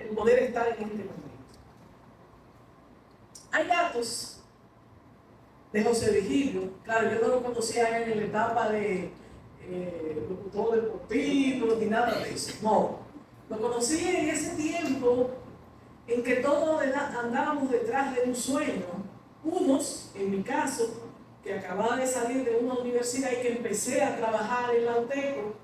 el poder estar en este momento. Hay datos de José Virgilio, claro, yo no lo conocía en la etapa de locutor deportivo ni nada de eso, no. Lo conocí en ese tiempo en que todos andábamos detrás de un sueño. Unos, en mi caso, que acababa de salir de una universidad y que empecé a trabajar en la UTECO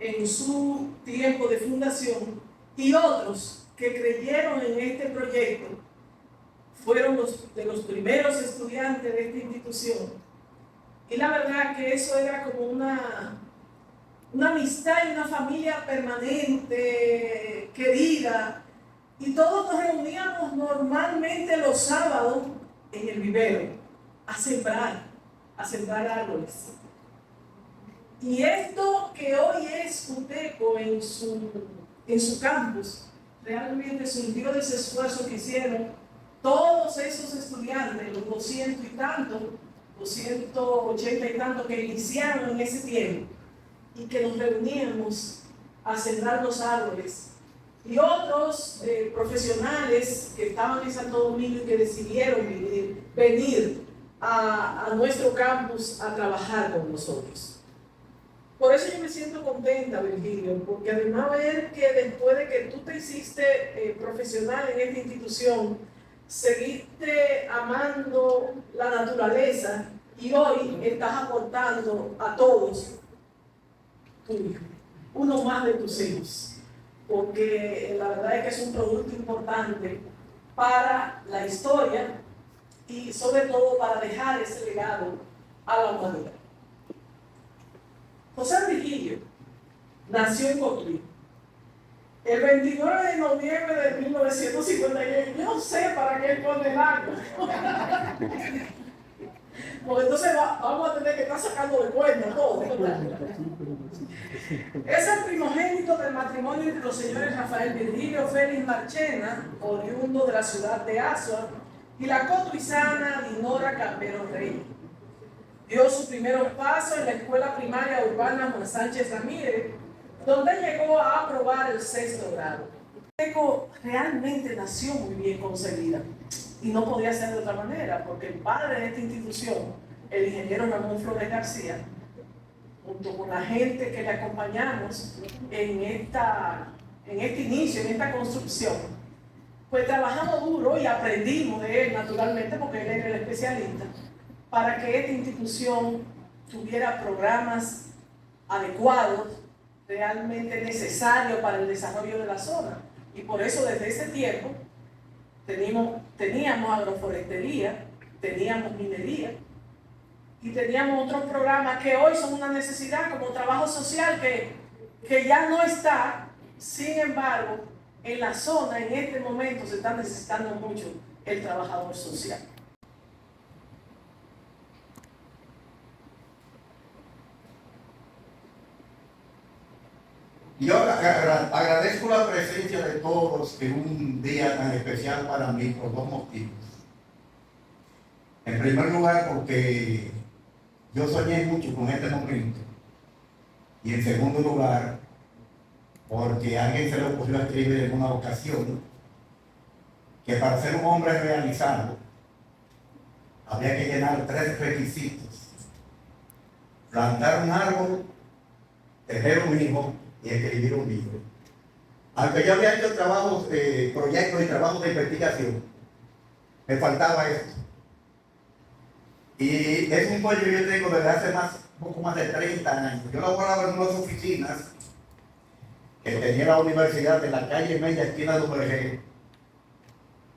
en su tiempo de fundación, y otros que creyeron en este proyecto, fueron de los primeros estudiantes de esta institución. Y la verdad que eso era como una amistad y una familia permanente, querida. Y todos nos reuníamos normalmente los sábados en el vivero a sembrar árboles. Y esto que hoy es UTECO en su campus, realmente surgió de ese esfuerzo que hicieron todos esos estudiantes, los 200 y tantos, 280 y tantos que iniciaron en ese tiempo y que nos reuníamos a sembrar los árboles. Y otros profesionales que estaban en Santo Domingo y que decidieron venir a nuestro campus a trabajar con nosotros. Por eso yo me siento contenta, Virgilio, porque además ver que después de que tú te hiciste profesional en esta institución, seguiste amando la naturaleza y hoy estás aportando a todos tu hijo, uno más de tus hijos, porque la verdad es que es un producto importante para la historia y sobre todo para dejar ese legado a la humanidad. José Virgilio nació en Cotuí el 29 de noviembre de 1951. Yo no sé para qué él pone el año. Porque entonces vamos a tener que estar sacando de cuenta todo. Es el primogénito del matrimonio entre los señores Rafael Virgilio Félix Marchena, oriundo de la ciudad de Azua, y la cotuizana Dinora Campero Rey. Dio sus primeros pasos en la escuela primaria urbana Juan Sánchez Ramírez, donde llegó a aprobar el 6º grado. UTECO realmente nació muy bien concebida y no podía ser de otra manera, porque el padre de esta institución, el ingeniero Ramón Flores García, junto con la gente que le acompañamos en este inicio, en esta construcción, pues trabajamos duro y aprendimos de él naturalmente, porque él era el especialista, para que esta institución tuviera programas adecuados, realmente necesarios para el desarrollo de la zona. Y por eso desde ese tiempo teníamos agroforestería, teníamos minería y teníamos otros programas que hoy son una necesidad, como trabajo social, que ya no está. Sin embargo, en la zona en este momento se está necesitando mucho el trabajador social. Yo agradezco la presencia de todos en un día tan especial para mí por dos motivos. En primer lugar, porque yo soñé mucho con este momento. Y en segundo lugar, porque a alguien se le ocurrió escribir en una ocasión que para ser un hombre realizado había que llenar 3 requisitos: plantar un árbol, tener un hijo y escribir un libro. Aunque yo había hecho trabajos, proyectos y trabajos de investigación, me faltaba esto. Y es un sueño que yo tengo desde hace poco más de 30 años. Yo laboraba en unas oficinas que tenía la universidad de la calle Media, esquina de UPG.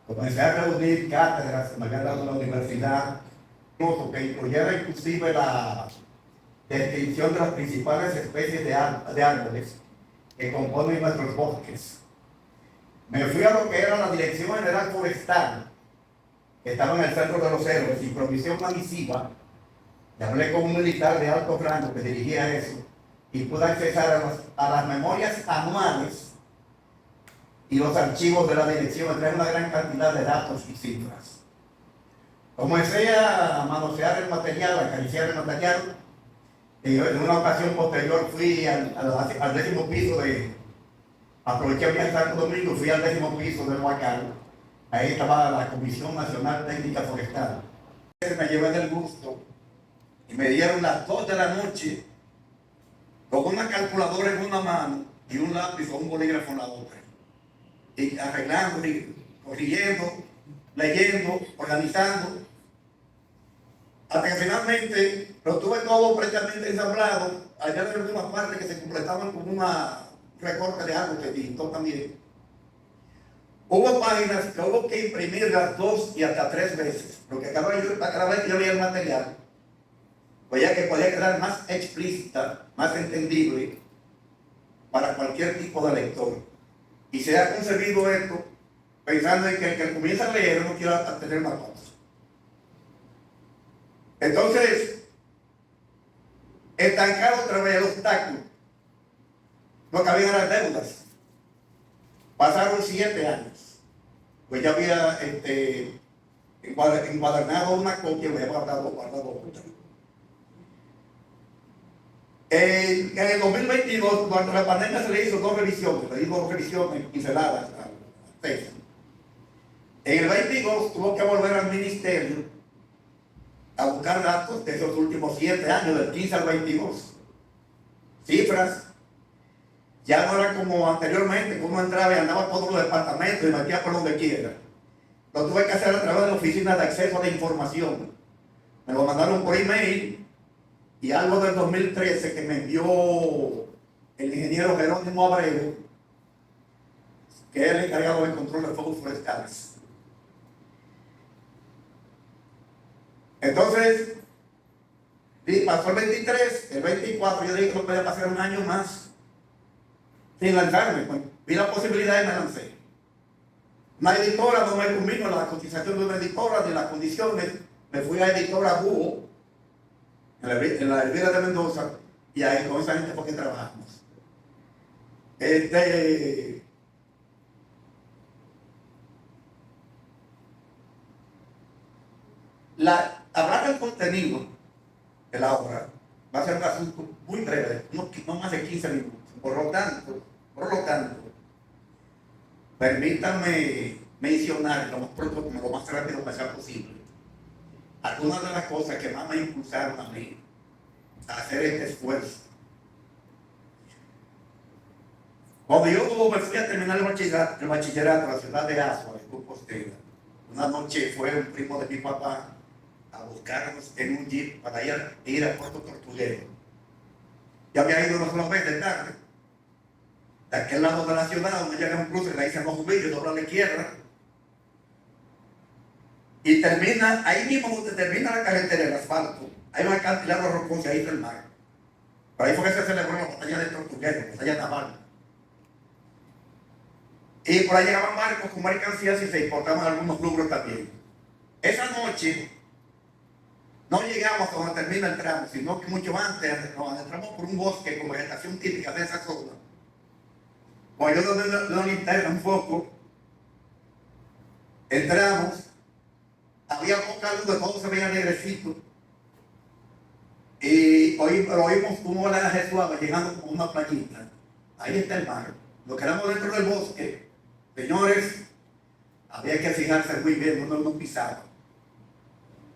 Comencé a reunir cátedras que me habían dado en la universidad, que incluyera inclusive la descripción de las principales especies de árboles que componen nuestros bosques. Me fui a lo que era la Dirección General Forestal, que estaba en el Centro de los Héroes, y provisión masiva. Y hablé con un militar de alto rango que dirigía eso, y pude acceder a las memorias anuales y los archivos de la dirección, entre una gran cantidad de datos y cifras. Comencé a manosear el material, a acariciar el material. En una ocasión posterior fui al 10º piso Aproveché el Santo Domingo, fui al 10º piso del Huacal. Ahí estaba la Comisión Nacional Técnica Forestal. Me llevé del gusto y me dieron las 2 de la noche con una calculadora en una mano y un lápiz o un bolígrafo en la otra. Y arreglando, y corrigiendo, leyendo, organizando. Hasta que finalmente lo tuve todo prácticamente ensamblado. Allá de algunas partes que se completaban con una recorte de algo que editó también. Hubo páginas que hubo que imprimir las 2 y hasta 3 veces, porque cada vez que yo veía el material, veía que podía quedar más explícita, más entendible para cualquier tipo de lector. Y se ha concebido esto pensando en que el que comienza a leer no quiera tener más cosas. Entonces, estancado otra vez el obstáculo. Lo que había eran deudas. Pasaron 7 años. Pues ya había encuadernado una copia y me había guardado otra. En el 2022, durante la pandemia, se le hizo 2 revisiones. Le hizo 2 revisiones pinceladas al texto. En el 22 tuvo que volver al ministerio a buscar datos de esos últimos 7 años, del 15 al 22. Cifras. Ya no era como anteriormente, que uno entraba y andaba por todos los departamentos y metía por donde quiera. Lo tuve que hacer a través de la Oficina de Acceso a la Información. Me lo mandaron por email y algo del 2013 que me envió el ingeniero Jerónimo Abreu, que es el encargado del control de fuegos forestales. Entonces, pasó el 23, el 24, yo dije que no podía pasar un año más sin lanzarme. Pues, vi la posibilidad y me lancé. Una editora no me convino la cotización de una editora ni las condiciones. Me fui a editora Búho, en la Elvira de Mendoza, y ahí con esa gente fue que trabajamos. Hablar del contenido de la obra va a ser un asunto muy breve, no más de 15 minutos. Por lo tanto, permítanme mencionar lo más pronto, como lo más rápido que sea posible, algunas de las cosas que más me impulsaron a mí a hacer este esfuerzo. Cuando yo me fui a terminar el bachillerato en la ciudad de Asua, en Compostela, una noche fue un primo de mi papá a buscarnos en un jeep para ir a Puerto Tortuguero. Ya había ido unos veces de tarde. De aquel lado de la ciudad, donde llega un cruce, le dicen los jubillos, dobla a la izquierda. Y termina, ahí mismo donde termina la carretera, el asfalto, hay un acantilado rocoso y ahí está el mar. Por ahí fue que se celebró la batalla de Tortuguero, la batalla naval. Y por ahí llegaban barcos con mercancías y se importaban algunos rubros también. Esa noche no llegamos a donde termina el tramo, sino que mucho antes nos adentramos por un bosque con vegetación típica de esa zona. Cuando yo de una linterna un poco, entramos, había poca luz, de todo se veía negrecito. Y oímos una oleaje suave llegando con una playita. Ahí está el mar. Lo quedamos dentro del bosque. Señores, había que fijarse muy bien donde uno pisaba.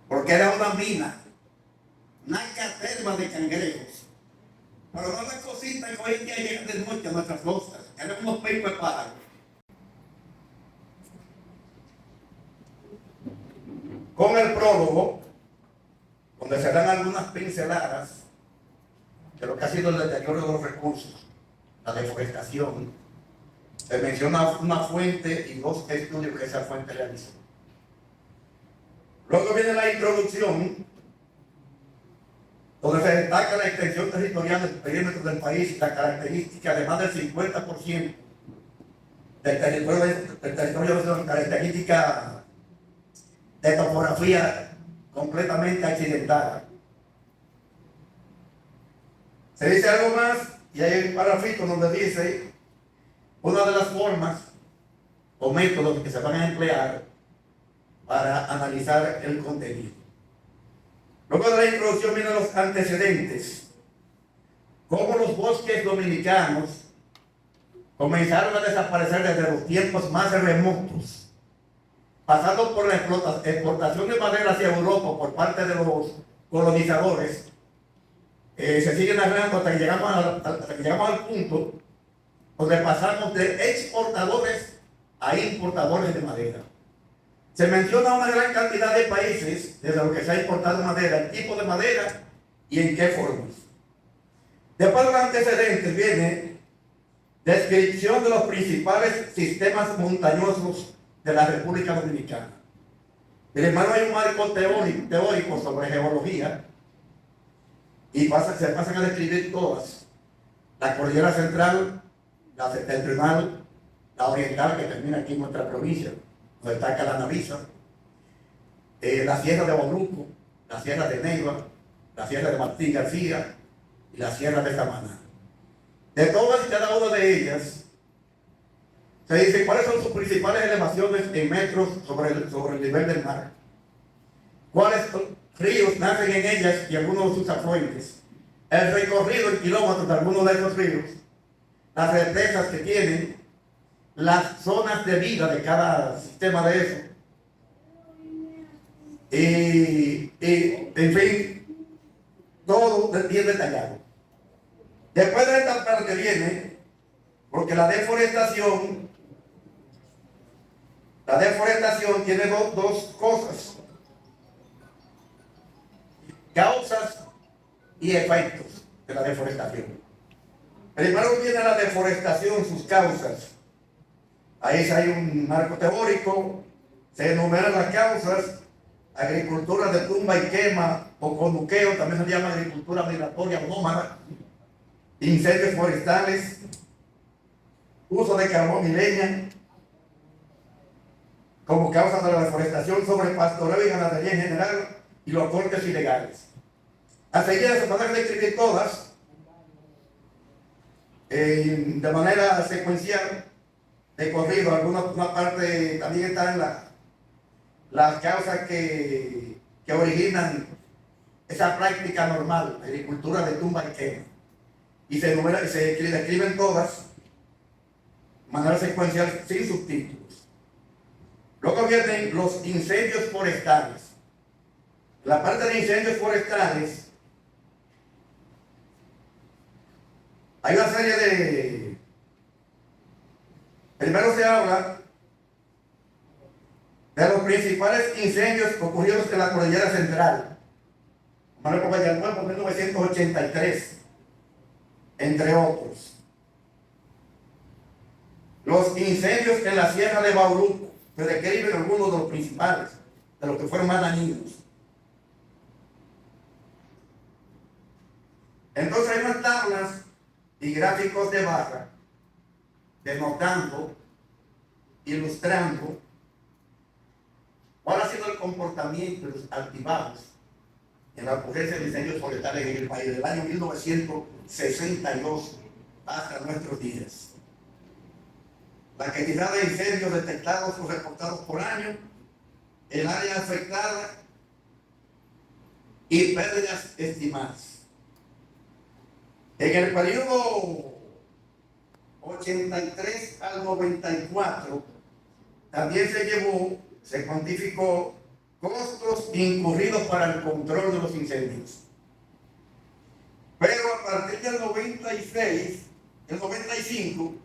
Porque era una mina, una caterva de cangrejos. Pero no las cositas que hoy en día llegan de noche a nuestras costas. Eran unos pecos de pájaro. Con el prólogo, donde se dan algunas pinceladas de lo que ha sido el deterioro de los recursos, la deforestación, se menciona una fuente y 2 estudios que esa fuente realizó. Luego viene la introducción, donde se destaca la extensión territorial del perímetro del país y la característica de más del 50% del territorio de característica de topografía completamente accidentada. Se dice algo más y hay un parrafito donde dice una de las formas o métodos que se van a emplear para analizar el contenido. Luego de la introducción vienen los antecedentes. Cómo los bosques dominicanos comenzaron a desaparecer desde los tiempos más remotos, pasando por la exportación de madera hacia Europa por parte de los colonizadores. Se sigue narrando hasta que llegamos al punto donde pasamos de exportadores a importadores de madera. Se menciona una gran cantidad de países desde los que se ha importado madera, el tipo de madera y en qué formas. Después de los antecedentes viene descripción de los principales sistemas montañosos de la República Dominicana. El hermano, hay un marco teórico sobre geología y se pasan a describir todas: la cordillera central, la septentrional, la oriental, que termina aquí en nuestra provincia, donde está la Navisa, la sierra de Bauruco, la sierra de Neiva, la sierra de Martín García y la sierra de Samaná. De todas y cada una de ellas se dice cuáles son sus principales elevaciones en metros sobre el nivel del mar, cuáles ríos nacen en ellas y algunos de sus afluentes, el recorrido en kilómetros de algunos de esos ríos, las represas que tienen, las zonas de vida de cada sistema de eso, y en fin, todo bien detallado. Después de esta parte viene, porque la deforestación tiene dos cosas: causas y efectos de la deforestación. Primero viene la deforestación, sus causas. Ahí hay un marco teórico, se enumeran las causas: agricultura de tumba y quema o conuqueo, también se llama agricultura migratoria o nómada, incendios forestales, uso de carbón y leña como causa de la deforestación, sobre pastoreo y ganadería en general y los cortes ilegales. A seguir se van a describir todas de manera secuencial, de corrido. Una parte también está en las causas que originan esa práctica normal, agricultura de tumba y quema. Y se describen todas de manera secuencial, sin subtítulos. Luego vienen los incendios forestales. La parte de incendios forestales, hay una serie de... Primero se habla de los principales incendios ocurridos en la cordillera central, Manuel Villanueva, 1983, entre otros. Los incendios en la sierra de Bauruco, se describen algunos de los principales, de los que fueron más dañinos. Entonces hay unas tablas y gráficos de barra denotando, ilustrando cuál ha sido el comportamiento de los altibajos en la ocurrencia de incendios forestales en el país del año 1962 hasta nuestros días. La cantidad de incendios detectados o reportados por año, el área afectada y pérdidas estimadas. En el periodo 83 al 94 también se cuantificó costos incurridos para el control de los incendios. Pero a partir del 96, el 95,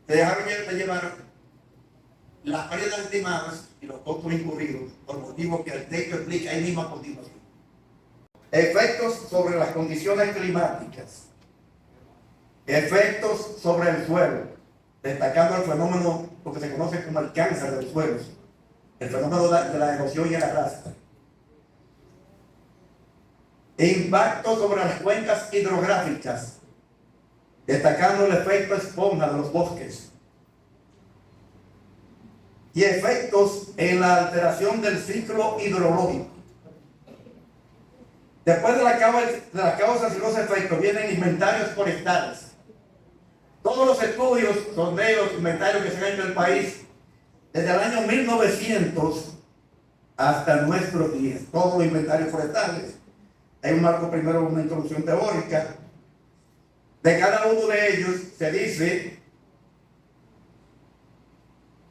se dejaron de llevar las pérdidas estimadas y los costos incurridos, por motivos que el texto explica ahí mismo a continuación. Efectos sobre las condiciones climáticas. Efectos sobre el suelo, destacando el fenómeno, lo que se conoce como el cáncer de los suelos, el fenómeno de la erosión y el arrastre. Impacto sobre las cuencas hidrográficas, destacando el efecto esponja de los bosques. Y efectos en la alteración del ciclo hidrológico. Después de las causas y los efectos vienen inventarios forestales. Todos los estudios, sondeos, inventarios que se han hecho en el país desde el año 1900 hasta nuestros días, todos los inventarios forestales. Hay un marco primero, una introducción teórica. De cada uno de ellos se dice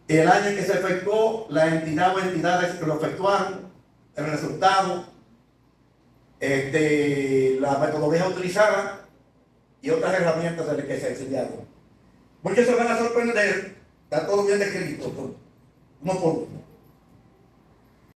el año en que se efectuó, la entidad o entidades que lo efectuaron, el resultado, la metodología utilizada y otras herramientas de las que se auxiliaron. Muchos se van a sorprender, está todo bien descrito, uno por uno.